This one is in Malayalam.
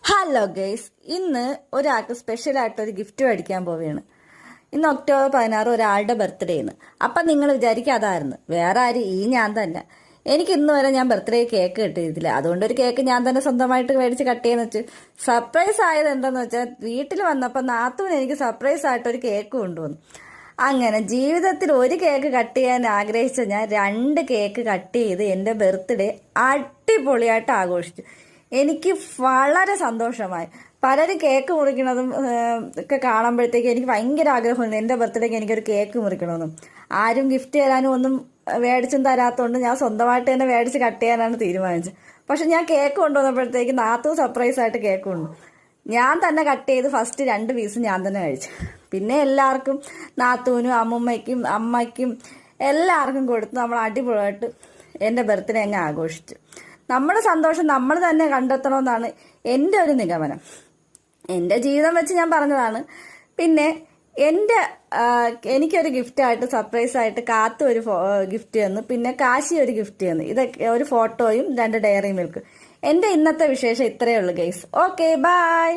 ഹലോ ഗൈസ്, ഇന്ന് ഒരാൾക്ക് സ്പെഷ്യലായിട്ടൊരു ഗിഫ്റ്റ് മേടിക്കാൻ പോവുകയാണ്. ഇന്ന് ഒക്ടോബർ 16 ഒരാളുടെ ബർത്ത്ഡേ ആണ്. അപ്പം നിങ്ങൾ വിചാരിക്കും അതായിരുന്നു. വേറെ ആരും ഞാൻ തന്നെ. എനിക്ക് ഇന്ന് വരെ ഞാൻ ബർത്ത്ഡേ കേക്ക് കിട്ടിയിട്ടില്ല. അതുകൊണ്ട് ഒരു കേക്ക് ഞാൻ തന്നെ സ്വന്തമായിട്ട് മേടിച്ച് കട്ട് ചെയ്യാന്ന് വെച്ച് സർപ്രൈസ് ആയത് എന്താന്ന് വെച്ചാൽ വീട്ടിൽ വന്നപ്പോൾ നാത്തൂന് എനിക്ക് സർപ്രൈസ് ആയിട്ട് ഒരു കേക്ക് കൊണ്ടുവന്നു. അങ്ങനെ ജീവിതത്തിൽ ഒരു കേക്ക് കട്ട് ചെയ്യാൻ ആഗ്രഹിച്ച ഞാൻ 2 കേക്ക് കട്ട് ചെയ്ത് എൻ്റെ ബർത്ത്ഡേ അടിപൊളിയായിട്ട് ആഘോഷിച്ചു. എനിക്ക് വളരെ സന്തോഷമായി. പലരും കേക്ക് മുറിക്കണതും ഒക്കെ കാണുമ്പോഴത്തേക്ക് എനിക്ക് ഭയങ്കര ആഗ്രഹമുണ്ട് എൻ്റെ ബർത്ത്ഡേക്ക് എനിക്കൊരു കേക്ക് മുറിക്കണമെന്നും. ആരും ഗിഫ്റ്റ് തരാനും ഒന്നും മേടിച്ചും തരാത്തതുകൊണ്ട് ഞാൻ സ്വന്തമായിട്ട് തന്നെ മേടിച്ച് കട്ട് ചെയ്യാനാണ് തീരുമാനിച്ചത്. പക്ഷെ ഞാൻ കേക്ക് കൊണ്ടുവന്നപ്പോഴത്തേക്ക് നാത്തും സർപ്രൈസ് ആയിട്ട് കേക്ക് കൊണ്ടു. ഞാൻ തന്നെ കട്ട് ചെയ്ത് ഫസ്റ്റ് 2 പീസ് ഞാൻ തന്നെ കഴിച്ചു. പിന്നെ എല്ലാവർക്കും, നാത്തൂനും അമ്മുമ്മയ്ക്കും അമ്മയ്ക്കും എല്ലാവർക്കും കൊടുത്ത് നമ്മൾ അടിപൊളിയായിട്ട് എൻ്റെ ബർത്ത്ഡേ അങ്ങ് ആഘോഷിച്ചു. നമ്മുടെ സന്തോഷം നമ്മൾ തന്നെ കണ്ടെത്തണമെന്നാണ് എൻ്റെ ഒരു നിഗമനം. എൻ്റെ ജീവിതം വെച്ച് ഞാൻ പറഞ്ഞതാണ്. പിന്നെ എനിക്കൊരു ഗിഫ്റ്റായിട്ട് സർപ്രൈസായിട്ട് കാത്തു ഒരു ഗിഫ്റ്റ് തന്നു, പിന്നെ കാശി ഒരു ഗിഫ്റ്റ് തന്നു. ഇതൊക്കെ ഒരു ഫോട്ടോയും 2 ഡയറി മിൽക്ക്. എൻ്റെ ഇന്നത്തെ വിശേഷം ഇത്രയേ ഉള്ളൂ ഗൈസ്. Okay, by.